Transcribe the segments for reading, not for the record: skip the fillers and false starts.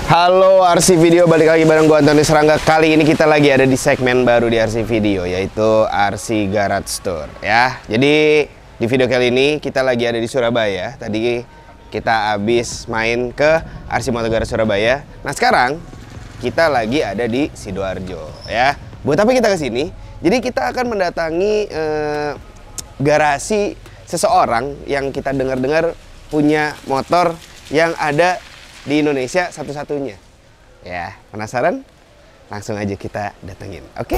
Halo RC Video, balik lagi bareng gua Antoni Serangga. Kali ini kita lagi ada di segmen baru di RC Video, yaitu RC Garage Tour ya. Jadi di video kali ini kita lagi ada di Surabaya. Tadi kita habis main ke RC Moto Garage Surabaya. Nah sekarang kita lagi ada di Sidoarjo ya. Buat apa kita kesini? Jadi kita akan mendatangi garasi seseorang yang kita dengar-dengar punya motor yang ada di Indonesia satu-satunya. Ya, penasaran? Langsung aja kita datengin, oke?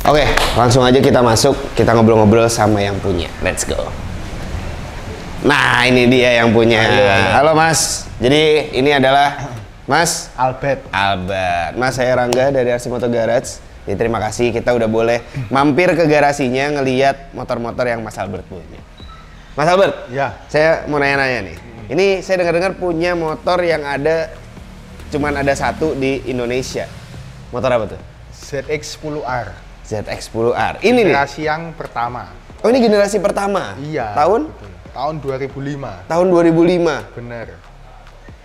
Oke, langsung aja kita masuk, kita ngobrol-ngobrol sama yang punya. Let's go. Nah, ini dia yang punya. Halo Mas. Jadi ini adalah Mas Albert. Mas, saya Rangga dari RC Moto Garage. Jadi terima kasih kita udah boleh mampir ke garasinya ngeliat motor-motor yang Mas Albert punya. Mas Albert, ya. Saya mau nanya-nanya nih. Ini saya dengar-dengar punya motor yang cuman ada satu di Indonesia. Motor apa tuh? ZX10R. ZX10R. Ini generasi nih? yang pertama. Oh, ini generasi pertama? Iya. Tahun? Betul. Tahun 2005. Tahun 2005? Bener.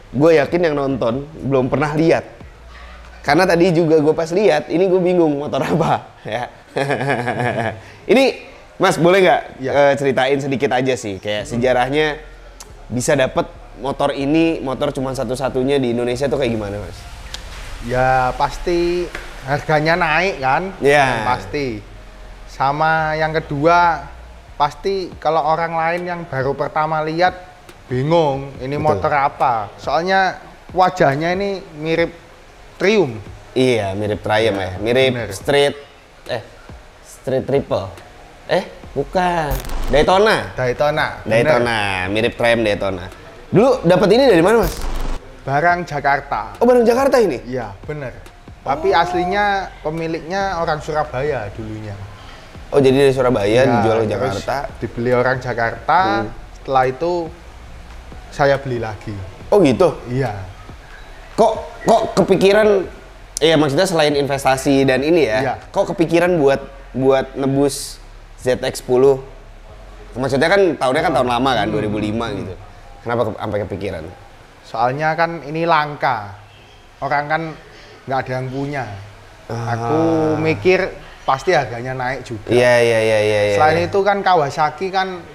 Gue yakin yang nonton belum pernah lihat. Karena tadi juga gue pas lihat, ini gue bingung motor apa. Ya. Ini Mas, boleh nggak ceritain sedikit aja sih, kayak sejarahnya bisa dapet motor ini, motor cuma satu-satunya di Indonesia tuh kayak gimana, Mas? Ya pasti harganya naik kan? Iya. Pasti. Sama yang kedua, pasti kalau orang lain yang baru pertama lihat bingung, ini Betul. motor apa? Soalnya wajahnya ini mirip Triumph. Iya, mirip Triumph ya, mirip bener. Street Triple. Bukan. Daytona. Bener. Mirip Triumph Daytona. Dulu dapat ini dari mana, Mas? Barang Jakarta. Oh, barang Jakarta ini? Iya, bener. Tapi aslinya pemiliknya orang Surabaya dulunya. Oh, jadi dari Surabaya Ya, dijual ke terus Jakarta. dibeli orang Jakarta. Setelah itu saya beli lagi. Oh, gitu. Iya. Kok kepikiran, ya maksudnya selain investasi dan ini ya, Iya. kok kepikiran buat nebus ZX10? Maksudnya kan tahun lama kan, 2005 gitu. Kenapa sampai kepikiran? Soalnya kan ini langka. Orang kan nggak ada yang punya. Aku mikir pasti harganya naik juga. Iya. Selain itu kan Kawasaki kan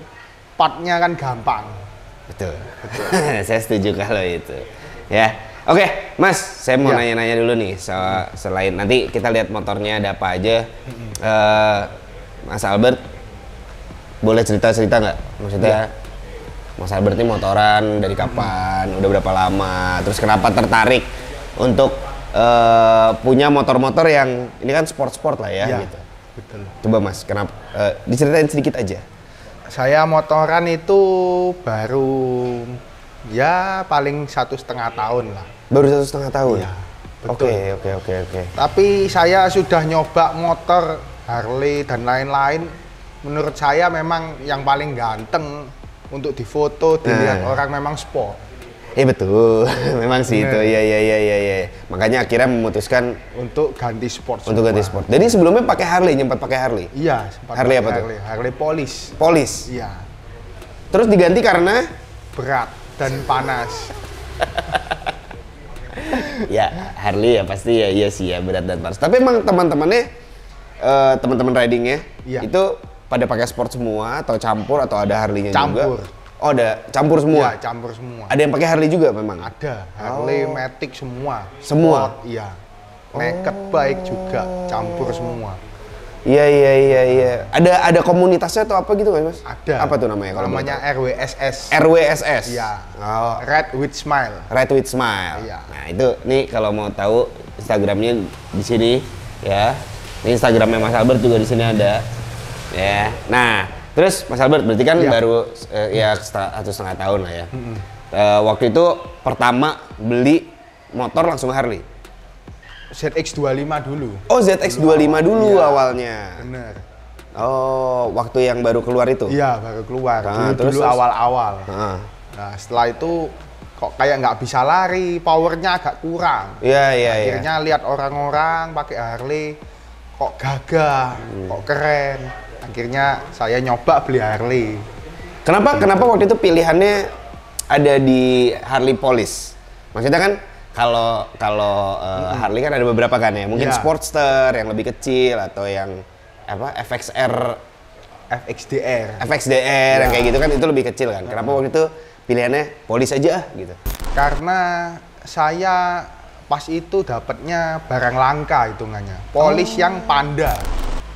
partnya kan gampang. Betul. Saya setuju kalau itu. Ya. Oke, Mas, saya mau nanya-nanya dulu nih. Selain nanti kita lihat motornya ada apa aja. Mas Albert, boleh cerita-cerita nggak? Maksudnya, Mas Albert ini motoran dari kapan? Udah berapa lama? Terus kenapa tertarik untuk punya motor-motor yang ini kan sport-sport lah ya? Gitu. Betul. Coba Mas, kenapa? Diceritain sedikit aja. Saya motoran itu baru ya paling 1,5 tahun lah. Baru 1,5 tahun? Iya, betul. Oke. Tapi saya sudah nyoba motor Harley dan lain-lain. Menurut saya memang yang paling ganteng untuk difoto, dilihat orang memang sport. Betul, memang sih itu. Iya. Makanya akhirnya memutuskan Untuk ganti sport. untuk ganti sport. Jadi sebelumnya pakai Harley, nyempat pakai Harley. Iya, sempat Harley pakai apa tuh? Harley Police. Police. Iya, Terus diganti karena berat dan panas. ya Harley ya pasti ya, iya sih ya, berat dan panas. Tapi emang teman-temannya teman-teman ridingnya itu pada pakai sport semua atau campur atau ada Harley-nya juga? Campur. Oh, ada campur semua. Iya, campur semua. Ada yang pakai Harley juga memang? Ada Harley, Matic semua. Semua? Sport, iya. Naked bike juga campur semua. Iya. Ada komunitasnya atau apa gitu nggak, Mas? Ada. Apa tuh namanya? Kalau namanya RWSS. RWSS. Iya. Oh, Ride with Smile. Ride with Smile. Iya. Nah, itu nih kalau mau tahu Instagramnya di sini ya. Ini Instagramnya Mas Albert juga di sini ada. Ya. Nah, terus Mas Albert berarti kan baru ya 1,5 tahun lah ya. Waktu itu pertama beli motor langsung Harley. ZX25 dulu. Oh, ZX25 dulu Iya. awalnya. Bener. Oh, waktu yang baru keluar itu? Iya, baru keluar. Nah, Dulu terus? awal-awal. Heeh. Nah, setelah itu kok kayak nggak bisa lari, powernya agak kurang. Iya. Akhirnya lihat orang-orang pakai Harley, kok gagah, kok keren. Akhirnya saya nyoba beli Harley. Kenapa waktu itu pilihannya ada di Harley Police. Maksudnya kan kalau Harley kan ada beberapa kan ya. Mungkin Sportster yang lebih kecil atau yang apa FXDR yang kayak gitu kan itu lebih kecil kan. Kenapa waktu itu pilihannya Police aja gitu? Karena saya pas itu dapatnya barang langka hitungannya. Polish yang Panda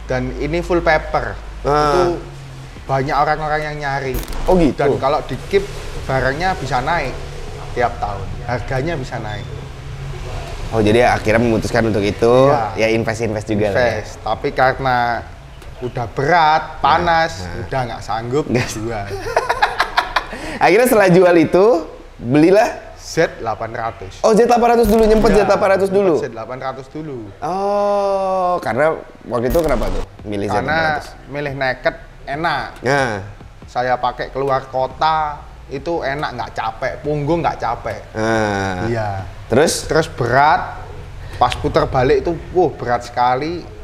dan ini full paper. Itu banyak orang-orang yang nyari. Oh gitu. Dan kalau di keep barangnya bisa naik tiap tahun. Harganya bisa naik. Oh jadi akhirnya memutuskan untuk itu ya invest juga lah ya. Tapi karena udah berat, panas, udah nggak sanggup jual. Akhirnya setelah jual itu belilah Z800. Oh Z800 dulu, nyempet Z800 dulu. Z800 dulu. Oh karena waktu itu kenapa tuh milih Z800? Karena milih naked enak. Nah. Saya pakai keluar kota itu enak, nggak capek, punggung nggak capek. Iya. Terus berat. Pas putar balik itu, berat sekali.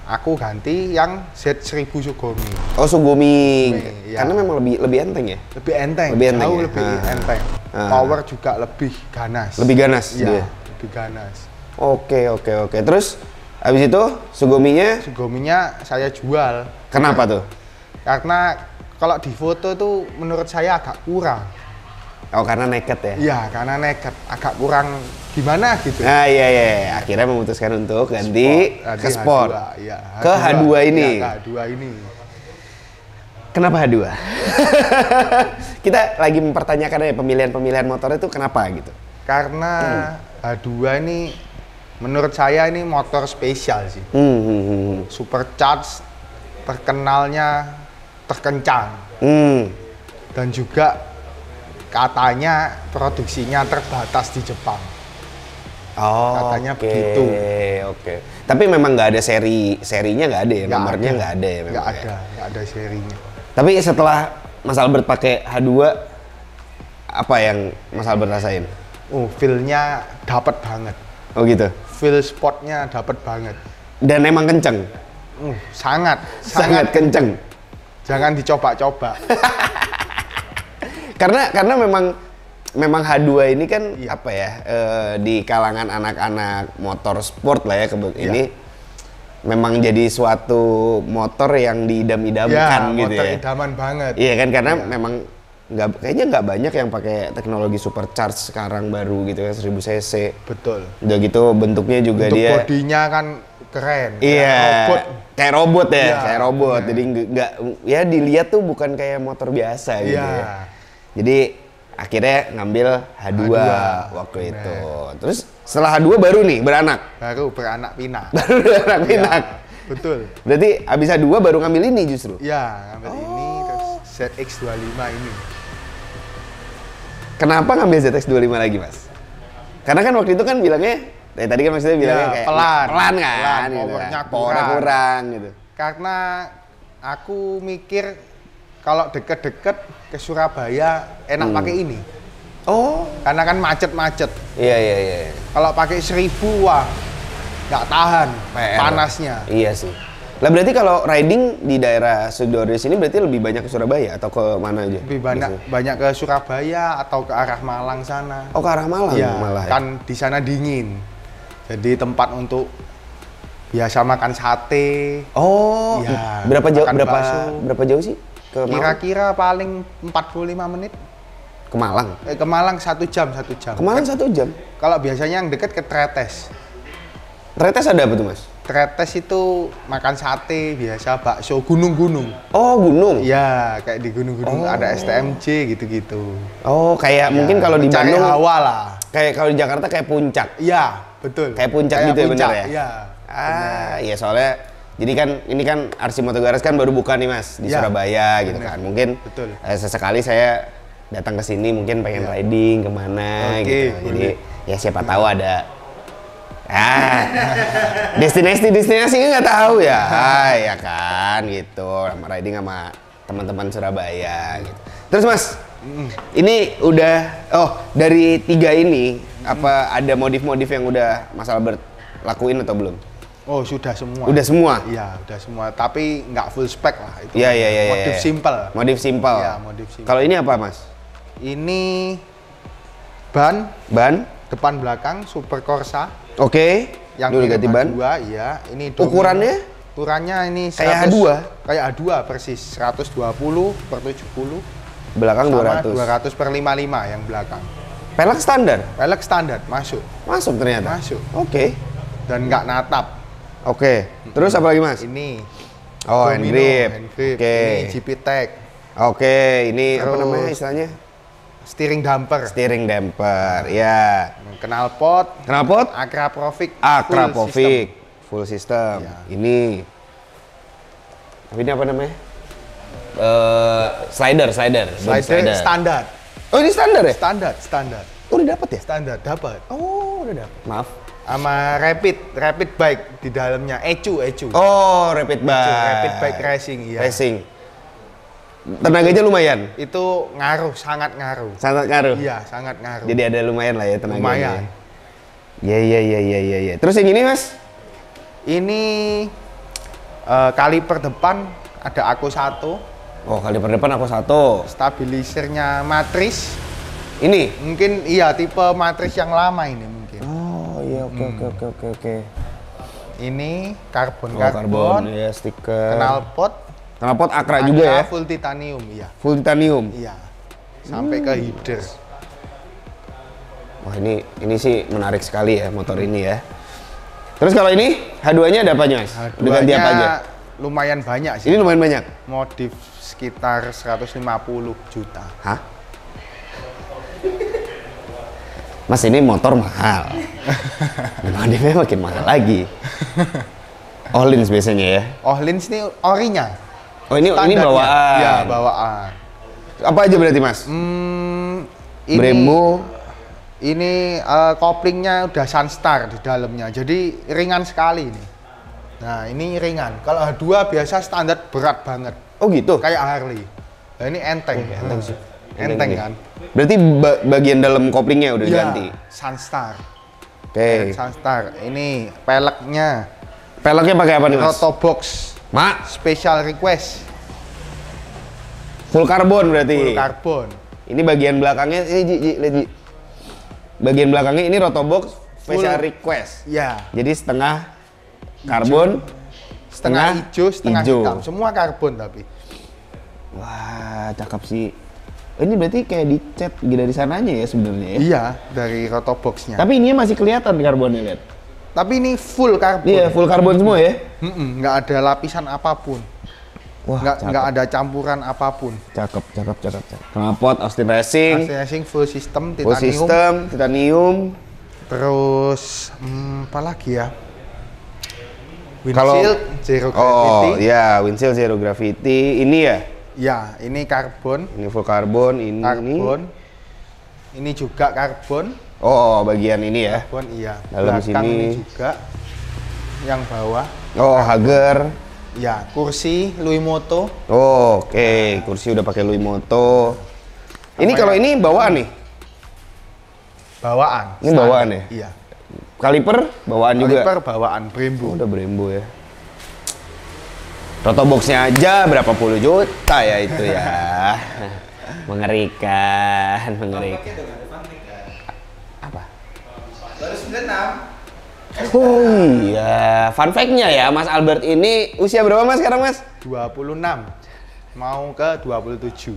Aku ganti yang Z1000 Sugumi. Oh Sugumi, ya. Karena memang lebih enteng ya? Lebih enteng, jauh lebih enteng. Power juga lebih ganas. Lebih ganas? Iya, lebih ganas. Oke. Terus habis itu Suguminya saya jual. Kenapa tuh? Karena kalau di foto tuh menurut saya agak kurang. Oh karena naked ya? Iya, karena naked. Agak kurang gimana gitu. Nah iya. Akhirnya memutuskan untuk ganti ke sport. H2, ke H2 ini. Ya, ke H2 ini. Kenapa H2? Kita lagi mempertanyakan ya pemilihan motor itu kenapa gitu? Karena H2 ini menurut saya ini motor spesial sih. Supercharged, terkenalnya terkencang. Dan juga katanya produksinya terbatas di Jepang. Oh, katanya begitu. Oke. Tapi memang nggak ada serinya nggak ada ya, nomornya nggak ada ya memang. Nggak ada serinya. Tapi setelah Mas Albert pakai H2, apa yang Mas Albert rasain? Feel-nya dapat banget. Oh gitu. Feel spotnya dapat banget. Dan emang kenceng. Sangat kenceng. Jangan dicoba-coba. karena memang H2 ini kan apa ya di kalangan anak-anak motor sport lah ya ini memang jadi suatu motor yang diidam-idamkan gitu ya. Motor idaman banget. Iya kan karena memang kayaknya nggak banyak yang pakai teknologi supercharge sekarang baru gitu ya 1000 cc. Betul. Udah gitu bentuknya juga dia. Bodinya kan keren. Iya. Kayak robot ya, kayak robot. Bener. Jadi nggak ya dilihat tuh bukan kayak motor biasa gitu ya. Jadi akhirnya ngambil H2 waktu itu. Terus setelah H2 baru nih beranak. Baru beranak pinak. Baru beranak pinak. Betul. Berarti abis H2 baru ngambil ini justru. Iya, ngambil ini terus ZX25 ini. Kenapa ngambil ZX25 lagi, Mas? Karena kan waktu itu kan bilangnya tadi kan maksudnya bilangnya kayak pelan kan, powernya kurang gitu. Karena aku mikir kalau deket-deket ke Surabaya enak pakai ini. Oh, karena kan macet-macet. Iya. Kalau pakai 1000 wah nggak tahan panasnya. Iya sih. Lah berarti kalau riding di daerah Sidoarjo sini berarti lebih banyak ke Surabaya atau ke mana aja? Lebih banyak ke Surabaya atau ke arah Malang sana. Oh, ke arah Malang malah. Kan di sana dingin. Jadi tempat untuk biasa makan sate. Oh, ya, berapa jauh sih? Kira-kira paling 45 menit. Ke Malang? Ke Malang 1 jam. Ke Malang 1 jam? Kalau biasanya yang dekat ke Tretes. Tretes ada apa tuh, Mas? Tretes itu makan sate biasa, bakso, gunung-gunung. Oh, gunung? Iya, kayak di gunung-gunung ada STMJ gitu-gitu. Oh, kayak mungkin kalau di Bandung hawa lah. Kayak kalau di Jakarta kayak puncak. Iya, betul. Kayak puncak gitu ya, bener ya? Iya. Iya soalnya jadi kan ini kan RC Motogaras kan baru buka nih Mas di Surabaya gitu kan. Mungkin sesekali saya datang ke sini mungkin pengen riding kemana gitu. Jadi ya siapa tahu ada destinasi nggak tahu ya. Ya kan gitu. Sama riding sama teman-teman Surabaya gitu. Terus Mas, ini udah dari 3 ini apa ada modif-modif yang udah Mas Albert lakuin atau belum? Oh, sudah semua. Udah semua? Iya, udah semua. Tapi nggak full spec lah itu. Iya. Modif simple. Modif simple. Iya, modif simple. Kalau ini apa, Mas? Ini ban depan belakang Super Corsa. Oke. Yang udah ganti ban. Iya. Ini ukurannya ini 100, kayak A2. Kayak A2 persis. 120/70. Belakang 200. 200/55 yang belakang. Pelek standar. Pelek standar masuk. Masuk ternyata. Masuk. Oke. Dan nggak natap. Oke. Terus apa lagi Mas? Ini. Oh, hand grip. Oke. Ini GP Tech. Oke, ini terus, apa namanya istilahnya? Steering damper. Steering damper, ya. Knalpot. Akrapovic. Full system. Ya. Ini. Ini apa namanya? Slider standar. Oh, ini standar ya? Standar. Oh, udah dapat ya? Standar, dapat. Oh, udah dapat. Maaf. Sama rapid bike di dalamnya, ECU. Oh, rapid bike racing, iya. Racing. Tenaganya lumayan. Itu sangat ngaruh. Sangat ngaruh. Iya, sangat ngaruh. Jadi ada lumayan lah ya tenaganya. Lumayan. Iya. Terus yang ini Mas? Ini kaliper depan ada Aku 1. Oh, kaliper depan Aku 1. Stabilisernya matris. Ini? Mungkin iya tipe matris yang lama ini mungkin. Oh iya, oke. Ini karbon ya, stiker. Knalpot Akra juga ya? Full titanium, iya. Full titanium? Iya. Sampai ke header. Wah, ini sih menarik sekali ya motor ini ya. Terus kalau ini H2-nya ada apanya Mas? Udah ganti apa aja? Lumayan banyak sih. Ini lumayan banyak? Modif sekitar 150 juta. Hah? Mas, ini motor mahal. Modifnya makin mahal lagi. Ohlins biasanya ya? Ohlins ini orinya. Oh, ini bawaan? Iya, bawaan. Apa aja berarti Mas? Ini Brembo. Ini koplingnya udah Sunstar di dalamnya, jadi ringan sekali ini. Nah, ini ringan. Kalau H2 biasa standar berat banget. Oh gitu? Kayak Harley. Nah, ini enteng. Enteng sih. Enteng kan? Berarti bagian dalam koplingnya udah ganti? Sunstar. Oke. Sunstar. Ini peleknya. Peleknya pakai apa nih Mas? Rotobox. Special request. Full karbon berarti? Full karbon. Ini bagian belakangnya, ini bagian belakangnya ini Rotobox Special Request. Ya. Jadi setengah karbon, setengah hijau, setengah hitam. Semua karbon tapi. Wah, cakep sih. Ini berarti kayak dicat dari sananya ya sebenarnya ya? Iya, dari Rotoboxnya. Tapi ini masih kelihatan karbonnya, lihat. Tapi ini full karbon. Iya, full karbon semua ya? Nggak ada lapisan apapun. Wah, nggak ada campuran apapun. Cakep. Knalpot Austin Racing full system titanium. Full system titanium. Terus apa lagi ya? Windshield zero gravity. Oh ya, windshield zero gravity. Ini ya? Ya, ini karbon. Ini full karbon. Ini karbon. Ini juga karbon. Oh, bagian ini ya? Karbon, iya. Dalam belakang sini ini juga. Yang bawah. Oh, hager. Ya, kursi Louis Moto. Oh, oke. Kursi udah pakai Louis Moto. Ini kalau ini bawaan nih? Bawaan. Ini bawaan ya? Iya. Kaliper bawaan juga? Kaliper bawaan, Brembo. Oh, udah Brembo ya. Rotoboxnya aja berapa puluh juta ya itu ya. Mengerikan. Apa? Baru 96. Oh iya, fun fact-nya ya, Mas Albert ini usia berapa Mas sekarang Mas? 26, mau ke 27.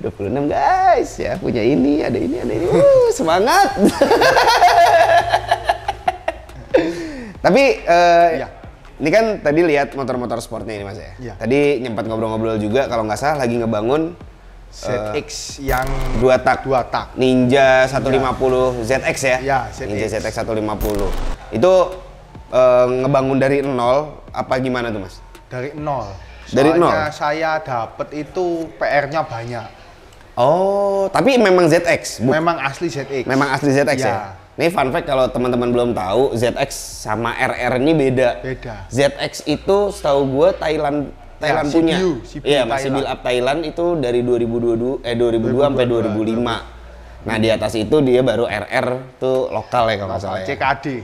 26 guys, ya punya ini, ada ini. Semangat. Tapi ya. Ini kan tadi lihat motor-motor sportnya ini Mas ya. Ya. Tadi nyempat ngobrol-ngobrol juga kalau nggak salah lagi ngebangun ZX yang 2 tak. Ninja 150 ZX ya? Ya, Ninja ZX 150. Itu ngebangun dari nol apa gimana tuh Mas? Dari nol. Dari nol? Soalnya saya dapet itu PR-nya banyak. Oh, tapi memang ZX? Memang asli ZX. Memang asli ZX ya? Ini fun fact kalau teman-teman belum tahu, ZX sama RR ini beda. ZX itu setahu gue Thailand punya. Iya, masih build up Thailand itu dari 2002 sampai 2005. Nah, di atas itu dia baru RR tuh lokal ya kalau nggak salah.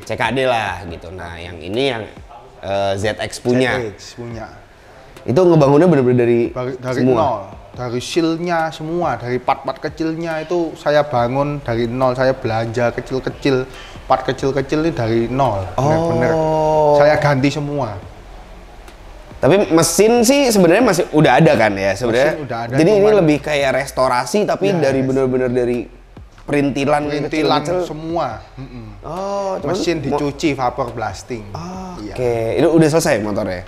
CKD lah gitu. Nah, yang ini yang ZX punya. ZX punya. Itu ngebangunnya bener-bener dari semua. Nol. dari seal-nya semua, dari part-part kecilnya itu saya bangun dari nol, saya belanja kecil-kecil, part kecil-kecil ini dari nol, bener-bener saya ganti semua. Tapi mesin sih sebenarnya masih udah ada kan ya sebenarnya. Jadi ini lebih kayak restorasi tapi dari bener-bener dari perintilan kecil-kecil semua. Mesin dicuci vapor blasting. Oke, itu udah selesai motornya?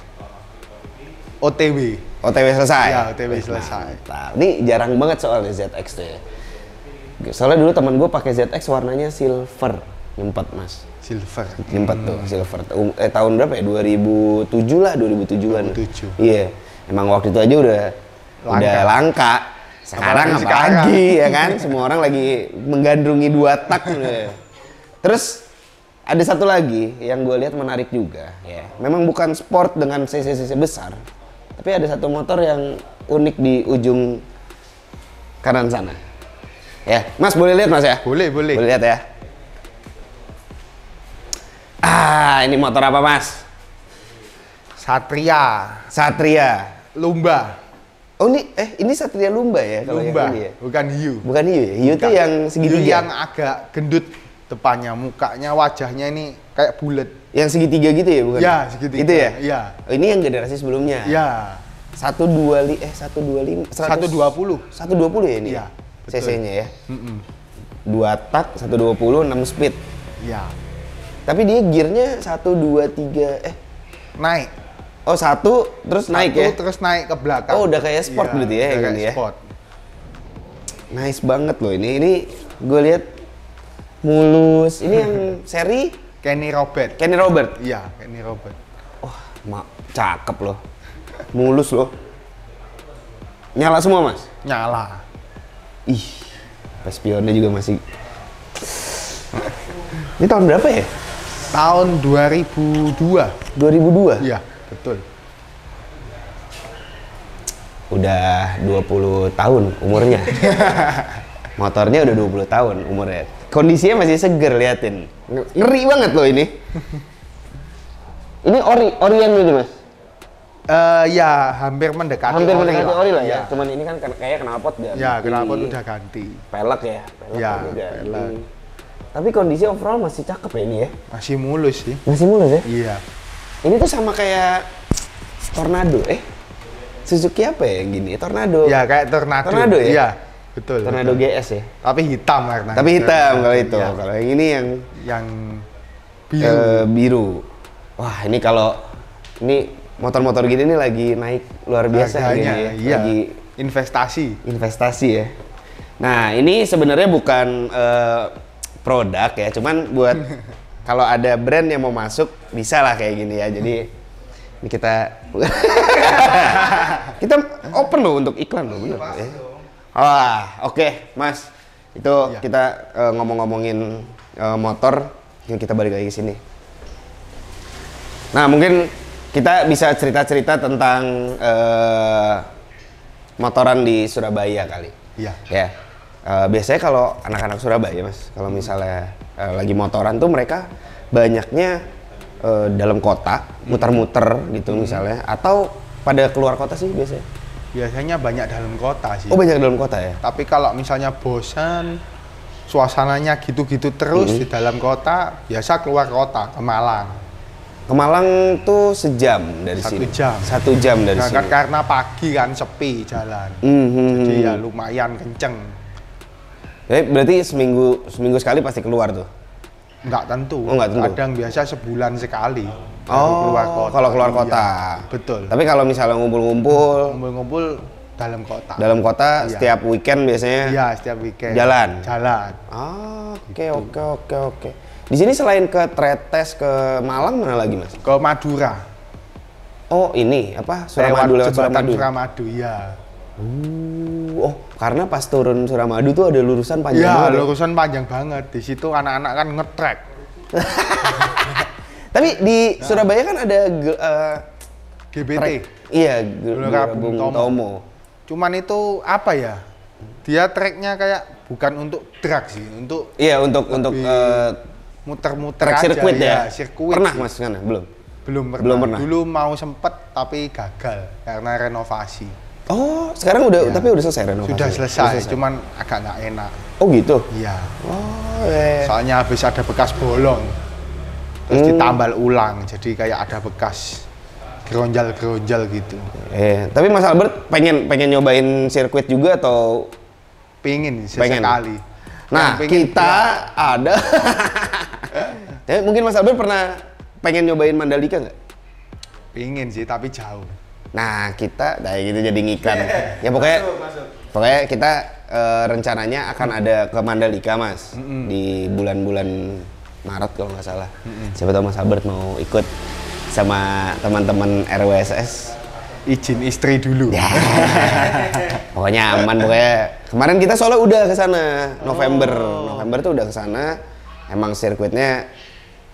OTW selesai? Ya, OTW selesai. Nah, ini jarang banget soalnya ZX tuh ya. Soalnya dulu teman gue pakai ZX warnanya silver, nyempet mas. Silver. Nyempet tuh, silver. Tahun berapa ya? 2007 lah, 2007-an. 2007. Iya, emang waktu itu aja udah langka. Sekarang apalagi ya kan? Semua orang lagi menggandrungi 2 tak. Terus ada satu lagi yang gue lihat menarik juga ya. Memang bukan sport dengan cc besar. Tapi ada satu motor yang unik di ujung kanan sana. Ya, Mas boleh lihat Mas ya? Boleh. Boleh lihat ya. Ini motor apa Mas? Satria. Lumba. Oh ini Satria Lumba ya? Lumba, ya? bukan hiu. Bukan hiu ya? Hiu itu yang segitiga? Hiu yang agak gendut depannya, mukanya, wajahnya ini kayak bulat. Yang segitiga gitu ya bukan? Ya, segitiga. Gitu ya? Iya. Oh, ini yang generasi sebelumnya? Iya. 120 ya ini? Iya. CC-nya ya? 2 tak, 120, 6 speed? Iya. Tapi dia gearnya 1, 2, 3, naik. Oh 1, terus naik ya? Terus naik ke belakang. Oh udah kayak sport berarti ya? Udah kayak ya? sport. Nice banget loh ini. Ini gue lihat mulus. Ini yang seri? Kenny Robert. Iya, Kenny Robert. Wah, cakep loh. Mulus loh. Nyala semua mas? Nyala. Ih, pas spionnya juga masih. Ini tahun berapa ya? Tahun 2002. 2002? Iya, betul. Udah 20 tahun umurnya. Motornya udah 20 tahun umurnya. Kondisinya masih seger liatin. Ngeri banget loh ini. Ini orian gitu mas? Ya hampir mendekati ori lah ya. Cuman ini kan kayak knalpot ganti. Ya, knalpot udah ganti. Pelek ya? Ya, pelek. Tapi kondisi overall masih cakep ya ini ya? Masih mulus sih. Masih mulus ya? Iya. Ini tuh sama kayak Tornado, Suzuki apa ya yang gini? Tornado. Ya kayak Tornado. Tornado ya? Iya, betul. Tornado betul. GS ya? Tapi hitam warnanya. Tapi hitam kalau itu. Ya. Kalau yang ini yang biru. Biru. Wah ini kalau ini motor-motor gini nih lagi naik luar biasa harganya, ya. Iya. Lagi investasi ya. Nah ini sebenarnya bukan produk ya, cuman buat kalau ada brand yang mau masuk bisa lah kayak gini ya. Jadi ini kita open loh untuk iklan loh, bener ya. Wah, oke, Mas. Itu kita ngomong-ngomongin motor, kita balik lagi ke sini. Nah, mungkin kita bisa cerita-cerita tentang motoran di Surabaya kali. Iya. Ya. Biasanya kalau anak-anak Surabaya, Mas, kalau misalnya lagi motoran tuh mereka banyaknya dalam kota, muter-muter gitu misalnya, atau pada keluar kota sih biasanya? Biasanya banyak dalam kota sih. Oh, banyak dalam kota ya? Tapi kalau misalnya bosan, suasananya gitu-gitu terus di dalam kota, biasa keluar kota, ke Malang. Ke Malang tuh sejam dari sini? 1 jam. 1 jam dari sini? Karena pagi kan sepi jalan, jadi ya lumayan kenceng. Jadi berarti seminggu sekali pasti keluar tuh? Nggak tentu. Oh, nggak tentu. Kadang biasa sebulan sekali. Keluar kota. Kalau keluar kota. Iya, betul. Tapi kalau misalnya ngumpul dalam kota. Dalam kota setiap weekend biasanya? Iya, setiap weekend. Jalan. Oke. Di sini selain ke Tretes, ke Malang mana lagi, Mas? Ke Madura. Oh, ini apa? Suramadu, lewat Suramadu. Suramadu, ya. Oh, karena pas turun Suramadu tuh ada lurusan panjang banget. Iya, lurusan panjang banget. Di situ anak-anak kan nge-track. Tapi di Surabaya kan ada GBT. Track. Iya, Gelora Bung Tomo. Cuman itu apa ya? Dia tracknya kayak bukan untuk drag sih, untuk muter-muter track aja. Sirkuit ya. Sirkuit. Pernah sih. Mas sana? Belum Belum pernah. Dulu mau sempet tapi gagal karena renovasi. Oh, sekarang udah, tapi udah selesai renovasi? Sudah selesai, cuman agak nggak enak. Oh gitu? Iya. Oh, Soalnya habis ada bekas bolong, terus ditambal ulang, jadi kayak ada bekas geronjal-geronjal gitu. Tapi Mas Albert pengen nyobain sirkuit juga atau? Pengen sesekali. Nah, kita ada. Tapi mungkin Mas Albert pernah pengen nyobain Mandalika nggak? Pengen sih, tapi jauh. Nah, kita gitu jadi ngiklan. Ya pokoknya kita rencananya akan ada ke Mandalika, Mas. Di bulan-bulan Maret kalau nggak salah. Siapa tahu Mas Albert mau ikut sama teman-teman RWSS. Izin istri dulu. Ya. Pokoknya aman pokoknya. Kemarin kita soalnya udah ke sana November tuh udah ke sana. Emang sirkuitnya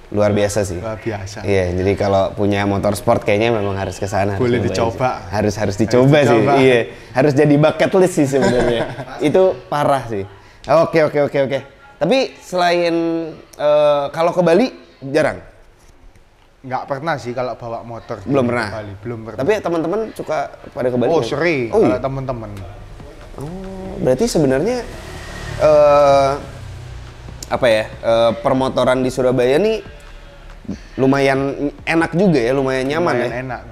luar biasa sih. Luar biasa. Iya, jadi kalau punya motor sport kayaknya memang harus ke sana. Boleh dicoba. Harus dicoba sih. Iya, harus jadi bucket list sih sebenarnya. Itu parah sih. Oke. Tapi selain kalau ke Bali jarang. Nggak pernah sih kalau bawa motor. Belum pernah. Bali. Belum pernah. Tapi teman-teman suka pada ke Bali? Oh, sering kalau iya? Teman-teman. Oh, berarti sebenarnya permotoran di Surabaya nih lumayan enak juga ya, lumayan nyaman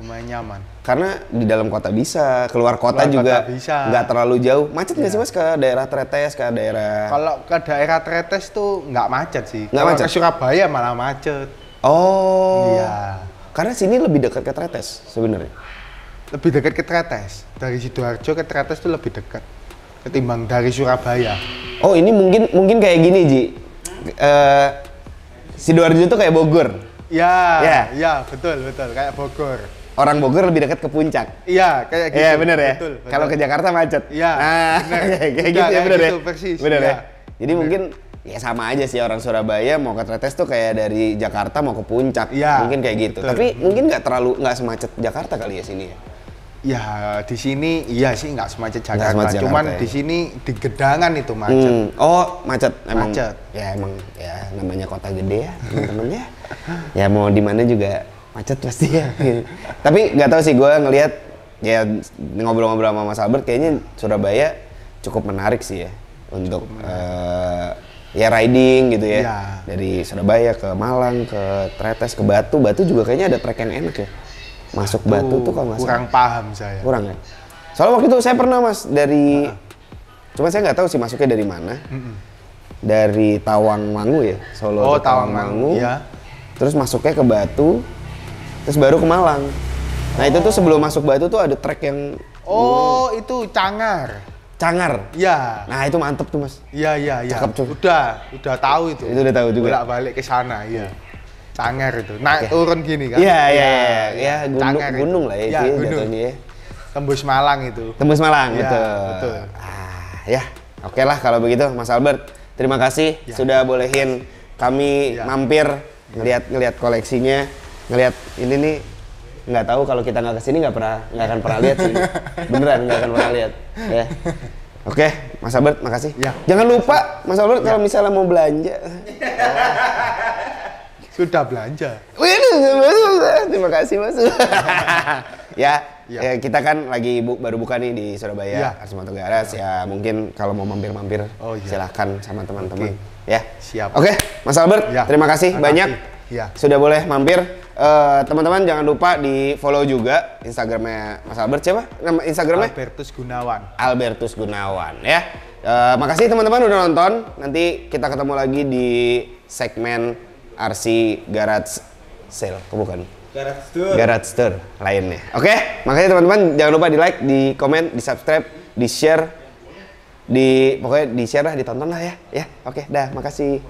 lumayan nyaman. Karena di dalam kota bisa, keluar kota juga nggak terlalu jauh. Macet nggak sih Mas ke daerah Tretes, ke daerah? Kalau ke daerah Tretes tuh nggak macet sih. Nggak macet? Ke Surabaya malah macet. Oh. Iya. Karena sini lebih dekat ke Tretes sebenarnya. Lebih dekat ke Tretes. Dari Sidoarjo ke Tretes tuh lebih dekat ketimbang dari Surabaya. Oh, ini mungkin kayak gini, Ji. Sidoarjo tuh kayak Bogor. Ya, betul kayak Bogor. Orang Bogor lebih dekat ke puncak. Iya, kayak gitu. Iya, bener ya. Betul. Kalau ke Jakarta macet. Iya. Kayak gitu ya, bener gitu, ya. Persis. Bener ya. ya. Jadi mungkin ya sama aja sih orang Surabaya mau ke Tretes tuh kayak dari Jakarta mau ke puncak. Ya, mungkin kayak gitu. betul. Tapi mungkin nggak semacet Jakarta kali ya sini ya. Ya, di sini iya sih nggak semacet Jakarta. Nggak semacet Cuman Jakarta, ya. di sini di Gedangan itu macet. Oh, macet. Emang, Macet. Ya emang ya namanya kota gede ya, teman-teman ya. Ya mau di mana juga macet pasti ya. Tapi nggak tahu sih, gue ngelihat ya ngobrol-ngobrol sama Mas Albert kayaknya Surabaya cukup menarik sih ya untuk ya riding gitu ya. Ya. Dari Surabaya ke Malang, ke Tretes, ke Batu. Batu juga kayaknya ada trek yang enak ya. Masuk Batu tuh kalau nggak salah. Kurang paham saya. Kurang ya? Soalnya waktu itu saya pernah Mas dari, cuma saya nggak tahu sih masuknya dari mana. Dari Tawangmangu ya, Solo. Oh, Tawangmangu. Ya. Terus masuknya ke Batu, terus baru ke Malang. Nah itu tuh sebelum masuk Batu tuh ada trek yang itu Cangar. Ya. Nah itu mantep tuh Mas. Iya. Cakep tuh. Udah tahu itu. Itu udah tahu juga. Bolak-balik ke sana, iya. Cangar itu. Naik turun gini kan. Iya, gunung lah ya, gunung. jatuhnya ya. Tembus Malang itu. Tembus Malang, Ya, betul. Ya, oke lah kalau begitu Mas Albert. Terima kasih sudah bolehin kami mampir ngelihat koleksinya, ngelihat ini nih. Nggak tahu kalau kita nggak kesini nggak akan pernah lihat sih. Beneran nggak akan pernah lihat. Ya. Oke, Mas Albert, makasih. Ya. Jangan lupa Mas Albert kalau misalnya mau belanja. Sudah belanja. Terima kasih Mas. ya, kita kan lagi baru buka nih di Surabaya, Ars Moto Garage. Ya mungkin kalau mau mampir-mampir silahkan sama teman-teman. Ya. Siap. Oke, Mas Albert, terima kasih banyak. Sudah boleh mampir. Teman-teman jangan lupa di follow juga Instagramnya Mas Albert. Siapa nama Instagramnya? Albertus Gunawan ya. Makasih teman-teman udah nonton. Nanti kita ketemu lagi di segmen RC Garage Sale, bukan? Garage Store lainnya. Oke, makasih teman-teman. Jangan lupa di like, di komen, di subscribe, di share, pokoknya di share lah, ditonton lah ya. Ya, oke, dah, makasih.